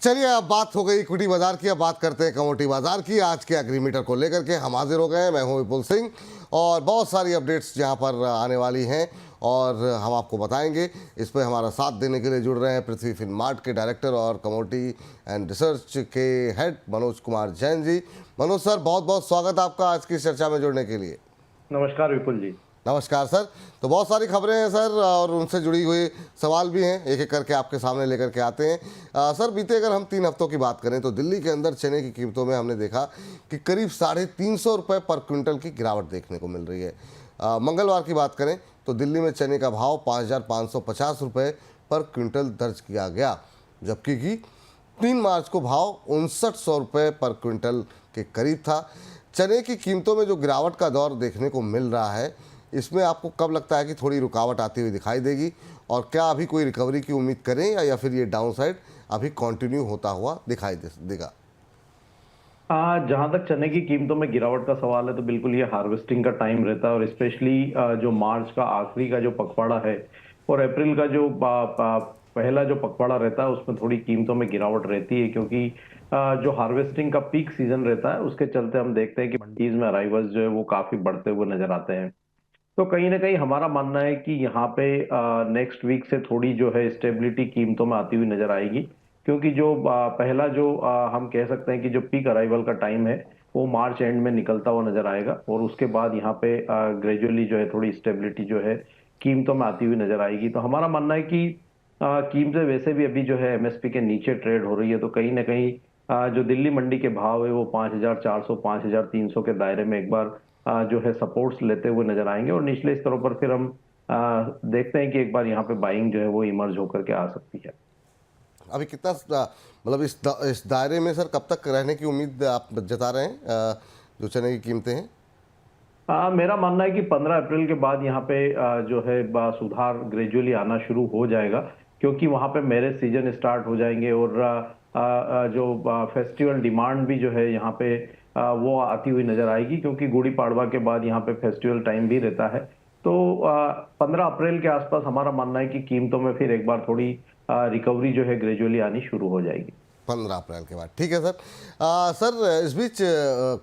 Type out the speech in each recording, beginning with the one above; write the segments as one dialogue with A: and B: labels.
A: चलिए, अब बात हो गई इक्विटी बाजार की, अब बात करते हैं कमोडिटी बाजार की। आज के एग्रीमीटर को लेकर के हम हाजिर हो गए हैं। मैं हूं विपुल सिंह और बहुत सारी अपडेट्स यहाँ पर आने वाली हैं और हम आपको बताएंगे। इस पर हमारा साथ देने के लिए जुड़ रहे हैं पृथ्वी फिनमार्ट के डायरेक्टर और कमोडिटी एंड रिसर्च के हेड मनोज कुमार जैन जी। मनोज सर, बहुत बहुत स्वागत आपका आज की चर्चा में जुड़ने के लिए।
B: नमस्कार विपुल जी।
A: नमस्कार सर। तो बहुत सारी खबरें हैं सर और उनसे जुड़ी हुई सवाल भी हैं, एक एक करके आपके सामने लेकर के आते हैं। सर, बीते अगर हम 3 हफ्तों की बात करें तो दिल्ली के अंदर चने की कीमतों में हमने देखा कि करीब 350 रुपये पर क्विंटल की गिरावट देखने को मिल रही है। मंगलवार की बात करें तो दिल्ली में चने का भाव 5,550 रुपये पर क्विंटल दर्ज किया गया, जबकि 3 मार्च को भाव 6,900 रुपये पर क्विंटल के करीब था। चने की कीमतों में जो गिरावट का दौर देखने को मिल रहा है, इसमें आपको कब लगता है कि थोड़ी रुकावट आती हुई दिखाई देगी, और क्या अभी कोई रिकवरी की उम्मीद करें या फिर ये डाउन साइड अभी कंटिन्यू होता हुआ दिखाई देगा?
B: जहां तक चने की कीमतों में गिरावट का सवाल है तो बिल्कुल ये हार्वेस्टिंग का टाइम रहता है और स्पेशली जो मार्च का आखिरी का जो पखवाड़ा है और अप्रैल का जो पहला जो पखवाड़ा रहता है उसमें थोड़ी कीमतों में गिरावट रहती है, क्योंकि जो हार्वेस्टिंग का पीक सीजन रहता है उसके चलते हम देखते हैं कि मंडीज में अराइवल्स जो है वो काफी बढ़ते हुए नजर आते हैं। तो कहीं ना कहीं हमारा मानना है कि यहाँ पे नेक्स्ट वीक से थोड़ी जो है स्टेबिलिटी कीमतों में आती हुई नजर आएगी, क्योंकि जो पहला जो हम कह सकते हैं कि जो पीक अराइवल का टाइम है वो मार्च एंड में निकलता हुआ नजर आएगा और उसके बाद यहाँ पे ग्रेजुअली जो है थोड़ी स्टेबिलिटी जो है कीमतों में आती हुई नजर आएगी। तो हमारा मानना है कि कीमतें वैसे भी अभी जो है एमएसपी के नीचे ट्रेड हो रही है, तो कहीं ना कहीं जो दिल्ली मंडी के भाव है वो 5,400 5,300 के दायरे में एक बार जो है सपोर्ट्स लेते हुए नजर आएंगे और निचले स्तरों पर फिर हम देखते हैं कि एक बार यहाँ पे बाइंग जो है वो इमर्ज होकर के आ सकती है।
A: अभी कितना मतलब इस दायरे में सर कब तक रहने की उम्मीद आप जता रहे हैं, जो चने की कीमतें हैं?
B: मेरा मानना है कि 15 अप्रैल के बाद यहाँ पे जो है सुधार ग्रेजुअली आना शुरू हो जाएगा, क्योंकि वहाँ पे मैरिज सीजन स्टार्ट हो जाएंगे और जो फेस्टिवल डिमांड भी जो है यहाँ पे वो आती हुई नजर आएगी, क्योंकि गुड़ी पाड़वा के बाद यहाँ पे फेस्टिवल टाइम भी रहता है। तो 15 अप्रैल के आसपास हमारा मानना है कि कीमतों में फिर एक बार थोड़ी रिकवरी जो है ग्रेजुअली आनी शुरू हो जाएगी
A: 15 अप्रैल के बाद, ठीक है सर। सर, इस बीच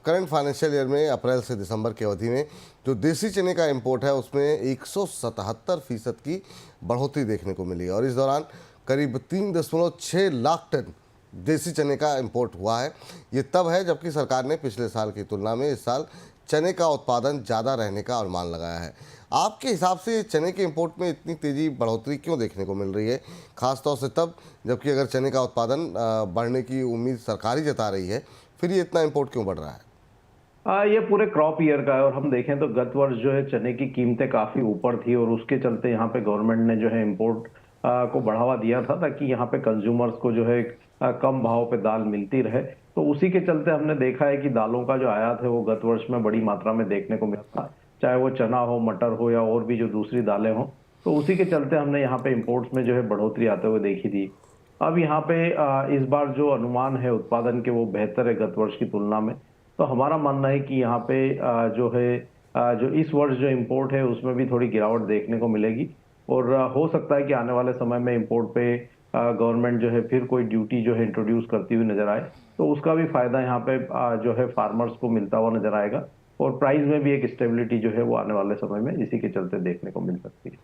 A: करंट फाइनेंशियल ईयर में अप्रैल से दिसंबर की अवधि में जो देसी चने का इंपोर्ट है उसमें 177% की बढ़ोतरी देखने को मिली है और इस दौरान करीब 3.6 लाख टन देसी चने का इंपोर्ट हुआ है। ये तब है जबकि सरकार ने पिछले साल की तुलना में इस साल चने का उत्पादन ज़्यादा रहने का अनुमान लगाया है। आपके हिसाब से चने के इंपोर्ट में इतनी तेज़ी बढ़ोतरी क्यों देखने को मिल रही है, खासतौर से तब जबकि अगर चने का उत्पादन बढ़ने की उम्मीद सरकार ही जता रही है, फिर ये इतना इंपोर्ट क्यों बढ़ रहा है?
B: ये पूरे क्रॉप ईयर का है और हम देखें तो गत वर्ष जो है चने की कीमतें काफी ऊपर थी और उसके चलते यहाँ पे गवर्नमेंट ने जो है इंपोर्ट को बढ़ावा दिया था ताकि यहाँ पे कंज्यूमर्स को जो है कम भाव पे दाल मिलती रहे। तो उसी के चलते हमने देखा है कि दालों का जो आयात है वो गत वर्ष में बड़ी मात्रा में देखने को मिला था, चाहे वो चना हो, मटर हो या और भी जो दूसरी दालें हो। तो उसी के चलते हमने यहाँ पे इम्पोर्ट्स में जो है बढ़ोतरी आते हुए देखी थी। अब यहाँ पे इस बार जो अनुमान है उत्पादन के वो बेहतर है गत वर्ष की तुलना में। तो हमारा मानना है कि यहाँ पे जो है जो इस वर्ष जो इम्पोर्ट है उसमें भी थोड़ी गिरावट देखने को मिलेगी और हो सकता है कि आने वाले समय में इम्पोर्ट पे गवर्नमेंट जो है फिर कोई ड्यूटी जो है इंट्रोड्यूस करती हुई नजर आए, तो उसका भी फायदा यहाँ पे जो है फार्मर्स को मिलता हुआ नजर आएगा और प्राइस में भी एक स्टेबिलिटी जो है वो आने वाले समय में इसी के चलते देखने को मिल सकती है।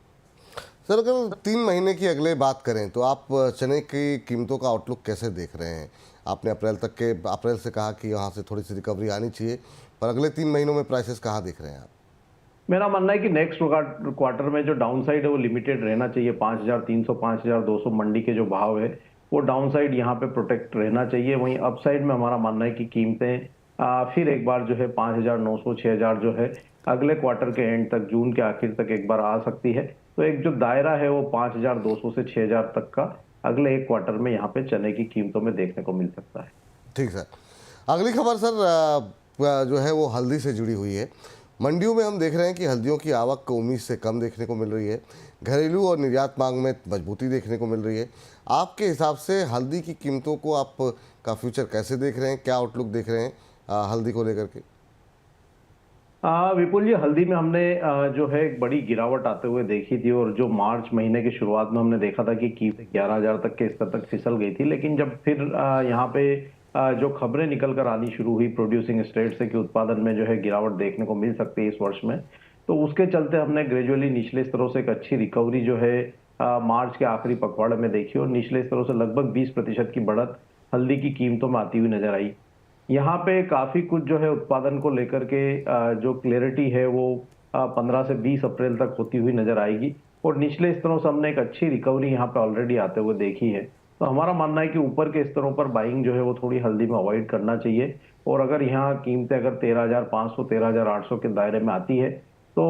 A: सर, अगर 3 महीने की अगले बात करें तो आप चने की कीमतों का आउटलुक कैसे देख रहे हैं? आपने अप्रैल से कहा कि यहाँ से थोड़ी सी रिकवरी आनी चाहिए, पर अगले 3 महीनों में प्राइसेस कहाँ दिख रहे हैं आप?
B: मेरा मानना है कि नेक्स्ट क्वार्टर में जो डाउन साइड है वो लिमिटेड रहना चाहिए। 5,300 5,200 मंडी के जो भाव है वो डाउन साइड यहाँ पे प्रोटेक्ट रहना चाहिए। वहीं अप साइड में हमारा मानना है कि कीमतें फिर एक बार जो है 5,900 6,000 जो है अगले क्वार्टर के एंड तक, जून के आखिर तक एक बार आ सकती है। तो एक जो दायरा है वो 5,200 से 6,000 तक का अगले एक क्वार्टर में यहाँ पे चने की कीमतों में देखने को मिल सकता है।
A: ठीक सर। अगली खबर सर जो है वो हल्दी से जुड़ी हुई है। मंडियों में हम देख रहे हैं कि हल्दियों की आवक उम्मीद से कम देखने को मिल रही है। घरेलू और निर्यात मांग में मजबूती देखने को मिल रही है। आपके हिसाब से हल्दी की कीमतों को आप का फ्यूचर कैसे देख रहे हैं, क्या आउटलुक देख रहे हैं हल्दी को लेकर के?
B: विपुल जी, हल्दी में हमने जो है एक बड़ी गिरावट आते हुए देखी थी, और जो मार्च महीने की शुरुआत में हमने देखा था कि कीमत 11,000 तक के स्तर तक फिसल गई थी। लेकिन जब फिर यहाँ पे जो खबरें निकल कर आनी शुरू हुई प्रोड्यूसिंग स्टेट से कि उत्पादन में जो है गिरावट देखने को मिल सकती है इस वर्ष में, तो उसके चलते हमने ग्रेजुअली निचले स्तरों से एक अच्छी रिकवरी जो है मार्च के आखिरी पखवाड़े में देखी, और निचले स्तरों से लगभग 20% की बढ़त हल्दी की कीमतों में आती हुई नजर आई। यहाँ पे काफी कुछ जो है उत्पादन को लेकर के जो क्लैरिटी है वो 15 से 20 अप्रैल तक होती हुई नजर आएगी, और निचले स्तरों से हमने एक अच्छी रिकवरी यहाँ पे ऑलरेडी आते हुए देखी है। तो हमारा मानना है कि ऊपर के स्तरों पर बाइंग जो है वो थोड़ी हल्दी में अवॉइड करना चाहिए, और अगर यहाँ कीमतें अगर 13,500 13,800 के दायरे में आती है तो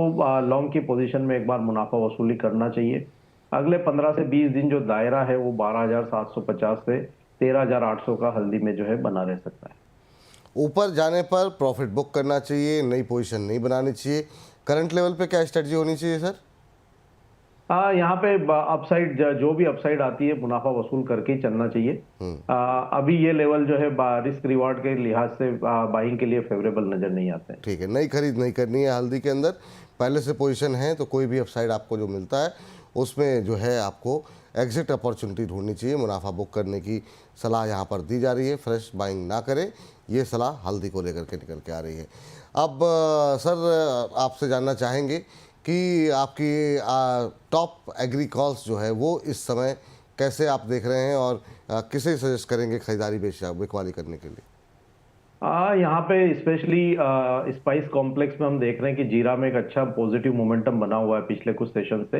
B: लॉन्ग की पोजीशन में एक बार मुनाफा वसूली करना चाहिए। अगले 15 से 20 दिन जो दायरा है वो 12,750 से 13,800 का हल्दी में जो है बना रह सकता है।
A: ऊपर जाने पर प्रॉफिट बुक करना चाहिए, नई पोजीशन नहीं बनानी चाहिए। करंट लेवल पे क्या स्ट्रेटजी होनी चाहिए सर?
B: यहाँ पे अपसाइड जो भी अपसाइड आती है मुनाफा वसूल करके ही चलना चाहिए। अभी ये लेवल जो है रिस्क रिवार्ड के लिहाज से बाइंग के लिए फेवरेबल नजर नहीं आते हैं।
A: ठीक है, नई खरीद नहीं करनी है हल्दी के अंदर। पहले से पोजीशन है तो कोई भी अपसाइड आपको जो मिलता है उसमें जो है आपको एग्जिट अपॉर्चुनिटी ढूंढनी चाहिए। मुनाफा बुक करने की सलाह यहाँ पर दी जा रही है, फ्रेश बाइंग ना करें, ये सलाह हल्दी को लेकर के निकल के आ रही है। अब सर आपसे जानना चाहेंगे कि आपकी टॉप एग्री कॉल्स जो है वो इस समय कैसे आप देख रहे हैं, और किसे सजेस्ट करेंगे खरीदारी बिकवाली करने के लिए?
B: यहाँ पे स्पेशली स्पाइस कॉम्प्लेक्स में हम देख रहे हैं कि जीरा में एक अच्छा पॉजिटिव मोमेंटम बना हुआ है पिछले कुछ सेशन से,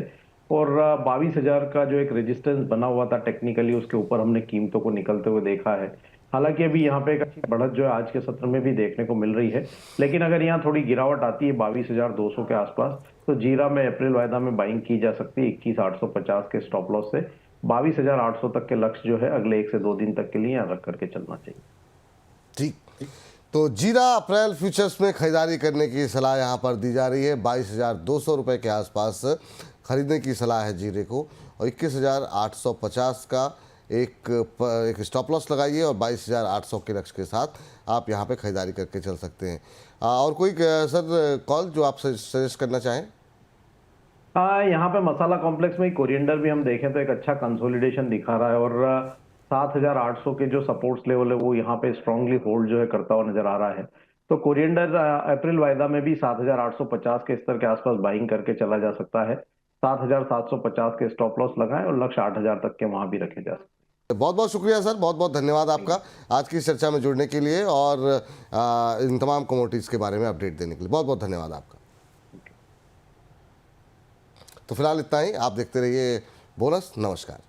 B: और 22,000 का जो एक रेजिस्टेंस बना हुआ था टेक्निकली, उसके ऊपर हमने कीमतों को निकलते हुए देखा है। हालांकि अभी यहाँ पे एक अच्छी बढ़त जो है आज के सत्र में भी देखने को मिल रही है, लेकिन अगर यहाँ थोड़ी गिरावट आती है 22,200 के आसपास, तो जीरा में अप्रैल वायदा में बाइंग की जा सकती है 21,850 के स्टॉप लॉस से। 22,800 तक के लक्ष्य जो है अगले 1 से 2 दिन तक के लिए यहाँ रख करके चलना चाहिए।
A: ठीक, तो जीरा अप्रैल फ्यूचर्स में खरीदारी करने की सलाह यहाँ पर दी जा रही है। 22,200 रुपये के आसपास खरीदने की सलाह है जीरे को, और 21,850 का एक स्टॉप लॉस लगाइए, और 22,800 के लक्ष्य के साथ आप यहाँ पे खरीदारी करके चल सकते हैं। और कोई सर कॉल जो आप सजेस्ट करना चाहें?
B: यहाँ पे मसाला कॉम्प्लेक्स में कोरिएंडर भी हम देखें तो एक अच्छा कंसोलिडेशन दिखा रहा है, और 7,800 के जो सपोर्ट्स लेवल है वो यहाँ पे स्ट्रांगली होल्ड जो है करता हुआ नजर आ रहा है। तो कोरिएंडर अप्रैल वायदा में भी 7,850 के स्तर के आसपास बाइंग करके चला जा सकता है। 7,750 के स्टॉप लॉस लगाएं, और लक्ष्य 8,000 तक के वहां भी रखे जा सकते हैं।
A: बहुत बहुत शुक्रिया सर, बहुत बहुत धन्यवाद आपका आज की इस चर्चा में जुड़ने के लिए, और इन तमाम कमोडिटीज़ के बारे में अपडेट देने के लिए बहुत बहुत धन्यवाद आपका। तो फिलहाल इतना ही, आप देखते रहिए बोनस। नमस्कार।